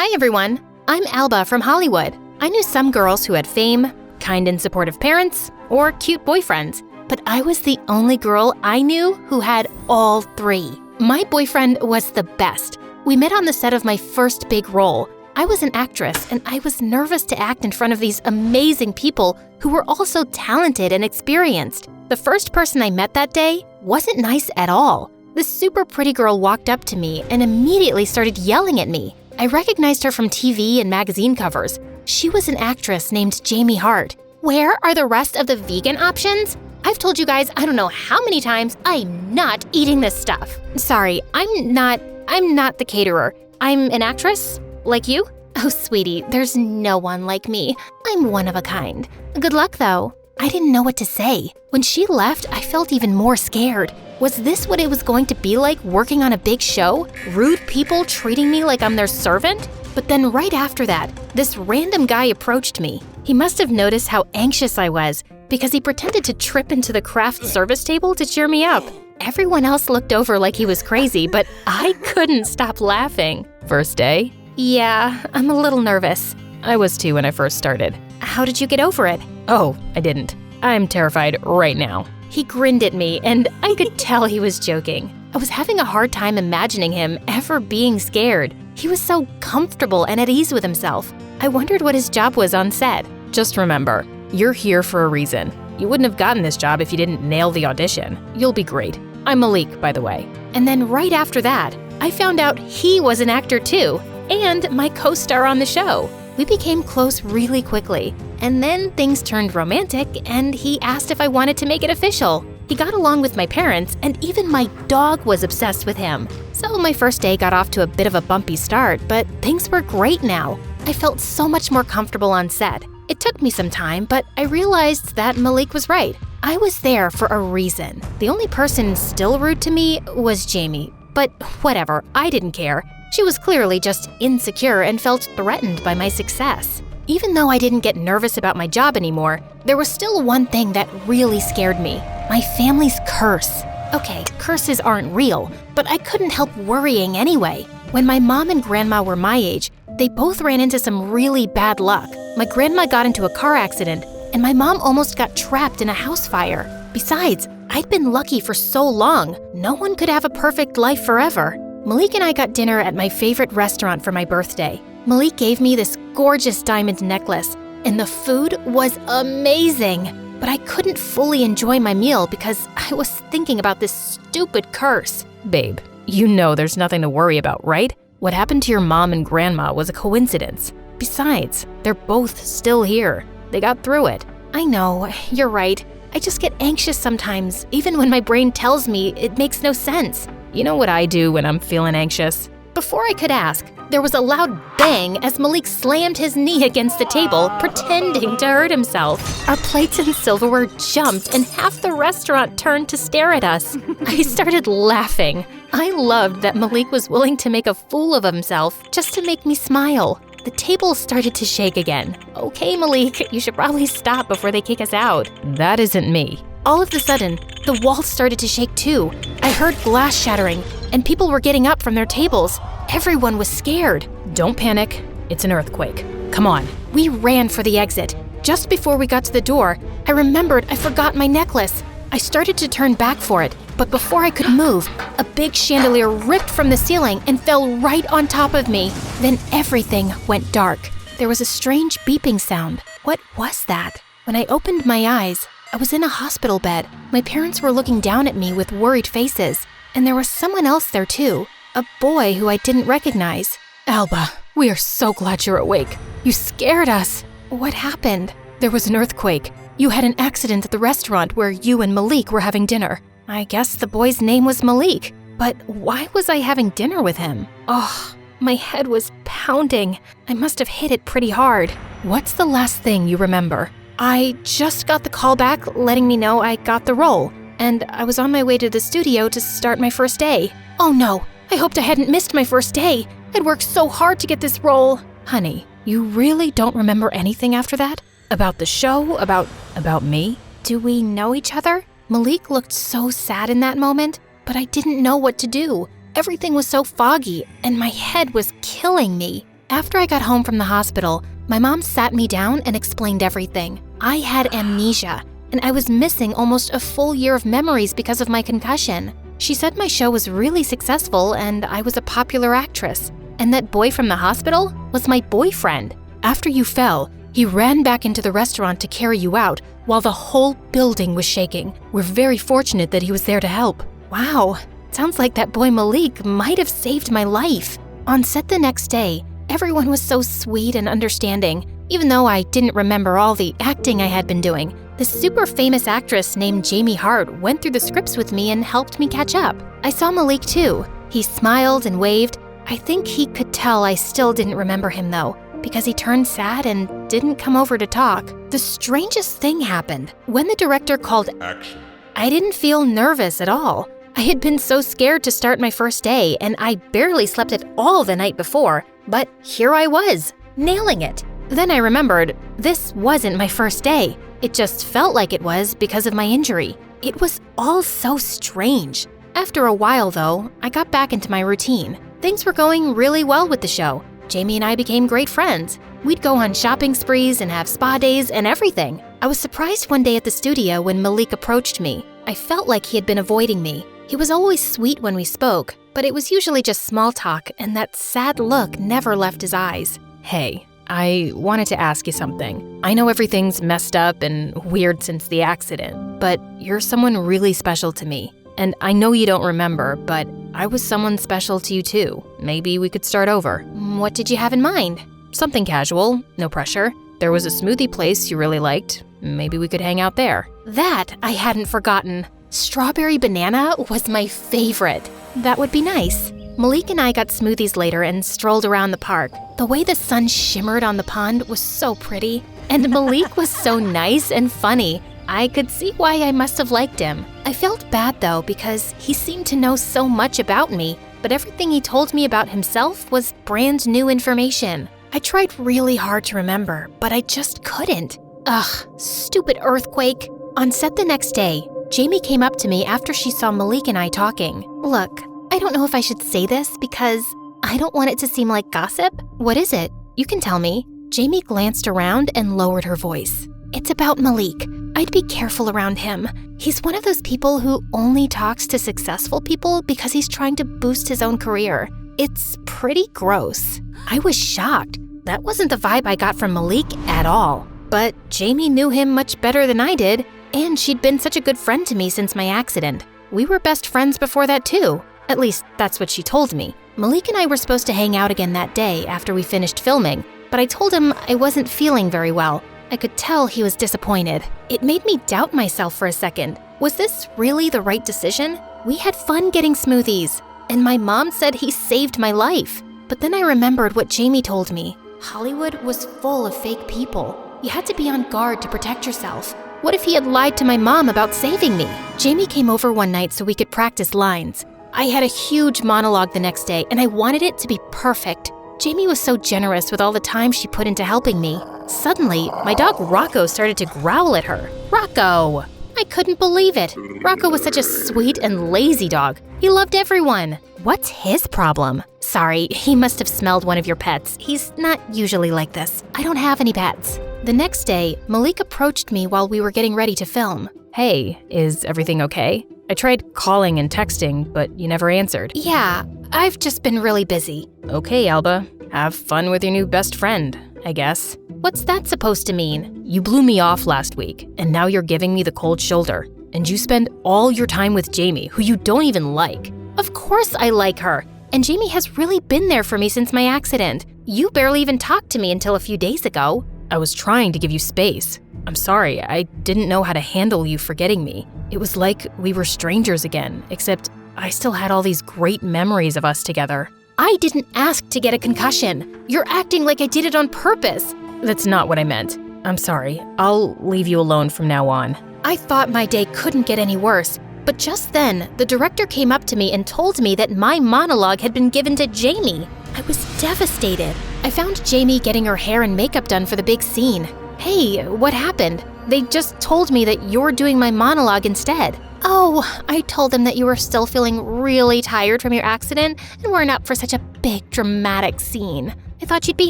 Hi everyone, I'm Alba from Hollywood. I knew some girls who had fame, kind and supportive parents, or cute boyfriends, but I was the only girl I knew who had all three. My boyfriend was the best. We met on the set of my first big role. I was an actress and I was nervous to act in front of these amazing people who were also talented and experienced. The first person I met that day wasn't nice at all. This super pretty girl walked up to me and immediately started yelling at me. I recognized her from TV and magazine covers. She was an actress named Jamie Hart. Where are the rest of the vegan options? I've told you guys I don't know how many times I'm not eating this stuff. Sorry, I'm not the caterer. I'm an actress, like you. Oh, sweetie, there's no one like me. I'm one of a kind. Good luck, though. I didn't know what to say. When she left, I felt even more scared. Was this what it was going to be like working on a big show? Rude people treating me like I'm their servant? But then right after that, this random guy approached me. He must have noticed how anxious I was because he pretended to trip into the craft service table to cheer me up. Everyone else looked over like he was crazy, but I couldn't stop laughing. First day? Yeah, I'm a little nervous. I was too when I first started. How did you get over it? Oh, I didn't. I'm terrified right now. He grinned at me, and I could tell he was joking. I was having a hard time imagining him ever being scared. He was so comfortable and at ease with himself. I wondered what his job was on set. Just remember, you're here for a reason. You wouldn't have gotten this job if you didn't nail the audition. You'll be great. I'm Malik, by the way. And then right after that, I found out he was an actor too, and my co-star on the show. We became close really quickly, and then things turned romantic, and he asked if I wanted to make it official. He got along with my parents, and even my dog was obsessed with him. So my first day got off to a bit of a bumpy start, but things were great now. I felt so much more comfortable on set. It took me some time, but I realized that Malik was right. I was there for a reason. The only person still rude to me was Jamie, but whatever, I didn't care. She was clearly just insecure and felt threatened by my success. Even though I didn't get nervous about my job anymore, there was still one thing that really scared me: my family's curse. Okay, curses aren't real, but I couldn't help worrying anyway. When my mom and grandma were my age, they both ran into some really bad luck. My grandma got into a car accident, and my mom almost got trapped in a house fire. Besides, I'd been lucky for so long. No one could have a perfect life forever. Malik and I got dinner at my favorite restaurant for my birthday. Malik gave me this gorgeous diamond necklace, and the food was amazing. But I couldn't fully enjoy my meal because I was thinking about this stupid curse. Babe, you know there's nothing to worry about, right? What happened to your mom and grandma was a coincidence. Besides, they're both still here. They got through it. I know, you're right. I just get anxious sometimes, even when my brain tells me it makes no sense. You know what I do when I'm feeling anxious? Before I could ask, there was a loud bang as Malik slammed his knee against the table, pretending to hurt himself. Our plates and silverware jumped, and half the restaurant turned to stare at us. I started laughing. I loved that Malik was willing to make a fool of himself just to make me smile. The table started to shake again. Okay, Malik, you should probably stop before they kick us out. That isn't me. All of a sudden, the walls started to shake too. I heard glass shattering, and people were getting up from their tables. Everyone was scared. Don't panic. It's an earthquake. Come on. We ran for the exit. Just before we got to the door, I remembered I forgot my necklace. I started to turn back for it, but before I could move, a big chandelier ripped from the ceiling and fell right on top of me. Then everything went dark. There was a strange beeping sound. What was that? When I opened my eyes, I was in a hospital bed. My parents were looking down at me with worried faces, and there was someone else there too, a boy who I didn't recognize. Alba, we are so glad you're awake. You scared us. What happened? There was an earthquake. You had an accident at the restaurant where you and Malik were having dinner. I guess the boy's name was Malik, but why was I having dinner with him? Oh, my head was pounding. I must have hit it pretty hard. What's the last thing you remember? I just got the call back letting me know I got the role, and I was on my way to the studio to start my first day. Oh no, I hoped I hadn't missed my first day. I'd worked so hard to get this role. Honey, you really don't remember anything after that? About the show? About me? Do we know each other? Malik looked so sad in that moment, but I didn't know what to do. Everything was so foggy, and my head was killing me. After I got home from the hospital, my mom sat me down and explained everything. I had amnesia, and I was missing almost a full year of memories because of my concussion. She said my show was really successful and I was a popular actress, and that boy from the hospital was my boyfriend. After you fell, he ran back into the restaurant to carry you out while the whole building was shaking. We're very fortunate that he was there to help. Wow, sounds like that boy Malik might have saved my life. On set the next day, everyone was so sweet and understanding. Even though I didn't remember all the acting I had been doing, the super famous actress named Jamie Hart went through the scripts with me and helped me catch up. I saw Malik too. He smiled and waved. I think he could tell I still didn't remember him though, because he turned sad and didn't come over to talk. The strangest thing happened. When the director called action, I didn't feel nervous at all. I had been so scared to start my first day, and I barely slept at all the night before, but here I was, nailing it. Then I remembered, this wasn't my first day. It just felt like it was because of my injury. It was all so strange. After a while though, I got back into my routine. Things were going really well with the show. Jamie and I became great friends. We'd go on shopping sprees and have spa days and everything. I was surprised one day at the studio when Malik approached me. I felt like he had been avoiding me. He was always sweet when we spoke, but it was usually just small talk, and that sad look never left his eyes. Hey, I wanted to ask you something. I know everything's messed up and weird since the accident, but you're someone really special to me. And I know you don't remember, but I was someone special to you too. Maybe we could start over. What did you have in mind? Something casual, no pressure. There was a smoothie place you really liked. Maybe we could hang out there. That I hadn't forgotten. Strawberry banana was my favorite. That would be nice. Malik and I got smoothies later and strolled around the park. The way the sun shimmered on the pond was so pretty, and Malik was so nice and funny. I could see why I must have liked him. I felt bad though because he seemed to know so much about me, but everything he told me about himself was brand new information. I tried really hard to remember, but I just couldn't. Ugh, stupid earthquake. On set the next day, Jamie came up to me after she saw Malik and I talking. Look, I don't know if I should say this because I don't want it to seem like gossip. What is it? You can tell me. Jamie glanced around and lowered her voice. It's about Malik. I'd be careful around him. He's one of those people who only talks to successful people because he's trying to boost his own career. It's pretty gross. I was shocked. That wasn't the vibe I got from Malik at all. But Jamie knew him much better than I did, and she'd been such a good friend to me since my accident. We were best friends before that too. At least that's what she told me. Malik and I were supposed to hang out again that day after we finished filming, but I told him I wasn't feeling very well. I could tell he was disappointed. It made me doubt myself for a second. Was this really the right decision? We had fun getting smoothies, and my mom said he saved my life. But then I remembered what Jamie told me. Hollywood was full of fake people. You had to be on guard to protect yourself. What if he had lied to my mom about saving me? Jamie came over one night so we could practice lines. I had a huge monologue the next day, and I wanted it to be perfect. Jamie was so generous with all the time she put into helping me. Suddenly, my dog Rocco started to growl at her. Rocco! I couldn't believe it. Rocco was such a sweet and lazy dog. He loved everyone. What's his problem? Sorry, he must have smelled one of your pets. He's not usually like this. I don't have any pets. The next day, Malik approached me while we were getting ready to film. Hey, is everything okay? I tried calling and texting, but you never answered. Yeah, I've just been really busy. Okay, Alba. Have fun with your new best friend, I guess. What's that supposed to mean? You blew me off last week, and now you're giving me the cold shoulder. And you spend all your time with Jamie, who you don't even like. Of course I like her. And Jamie has really been there for me since my accident. You barely even talked to me until a few days ago. I was trying to give you space. I'm sorry, I didn't know how to handle you forgetting me. It was like we were strangers again, except I still had all these great memories of us together. I didn't ask to get a concussion. You're acting like I did it on purpose. That's not what I meant. I'm sorry. I'll leave you alone from now on. I thought my day couldn't get any worse, but just then, the director came up to me and told me that my monologue had been given to Jamie. I was devastated. I found Jamie getting her hair and makeup done for the big scene. Hey, what happened? They just told me that you're doing my monologue instead. Oh, I told them that you were still feeling really tired from your accident and weren't up for such a big, dramatic scene. I thought you'd be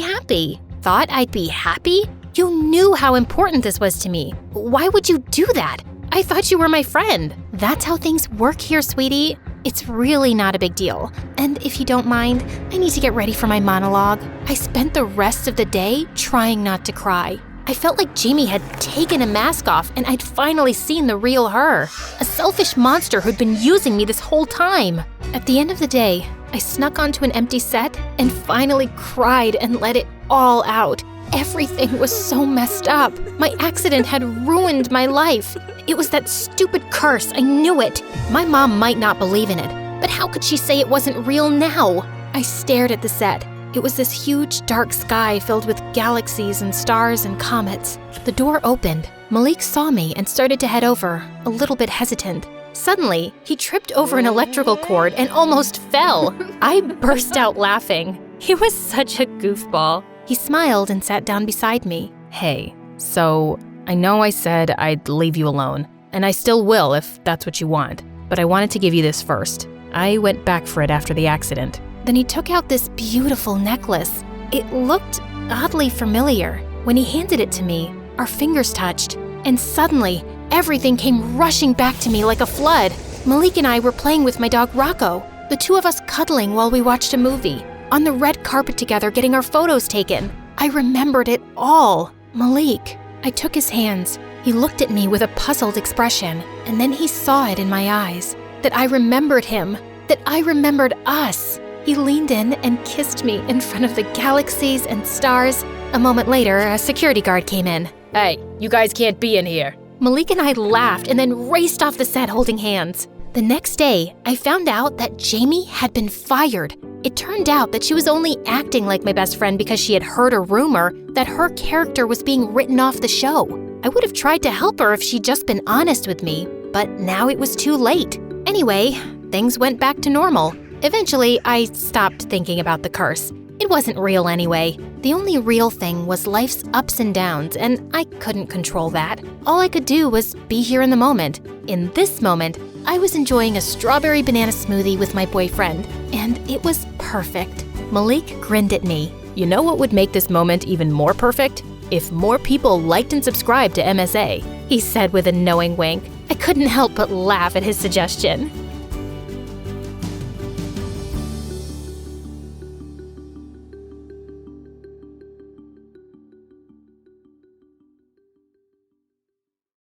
happy. Thought I'd be happy? You knew how important this was to me. Why would you do that? I thought you were my friend. That's how things work here, sweetie. It's really not a big deal. And if you don't mind, I need to get ready for my monologue. I spent the rest of the day trying not to cry. I felt like Jamie had taken a mask off and I'd finally seen the real her. A selfish monster who'd been using me this whole time. At the end of the day, I snuck onto an empty set and finally cried and let it all out. Everything was so messed up. My accident had ruined my life. It was that stupid curse, I knew it. My mom might not believe in it, but how could she say it wasn't real now? I stared at the set. It was this huge, dark sky filled with galaxies and stars and comets. The door opened. Malik saw me and started to head over, a little bit hesitant. Suddenly, he tripped over an electrical cord and almost fell. I burst out laughing. He was such a goofball. He smiled and sat down beside me. Hey, so I know I said I'd leave you alone, and I still will if that's what you want, but I wanted to give you this first. I went back for it after the accident. Then he took out this beautiful necklace. It looked oddly familiar. When he handed it to me, our fingers touched, and suddenly, everything came rushing back to me like a flood. Malik and I were playing with my dog Rocco, the two of us cuddling while we watched a movie, on the red carpet together getting our photos taken. I remembered it all. Malik. I took his hands. He looked at me with a puzzled expression, and then he saw it in my eyes. That I remembered him. That I remembered us. He leaned in and kissed me in front of the galaxies and stars. A moment later, a security guard came in. Hey, you guys can't be in here. Malik and I laughed and then raced off the set holding hands. The next day, I found out that Jamie had been fired. It turned out that she was only acting like my best friend because she had heard a rumor that her character was being written off the show. I would have tried to help her if she'd just been honest with me, but now it was too late. Anyway, things went back to normal. Eventually, I stopped thinking about the curse. It wasn't real anyway. The only real thing was life's ups and downs, and I couldn't control that. All I could do was be here in the moment. In this moment, I was enjoying a strawberry banana smoothie with my boyfriend, and it was perfect. Malik grinned at me. You know what would make this moment even more perfect? If more people liked and subscribed to MSA, He said with a knowing wink. I couldn't help but laugh at his suggestion.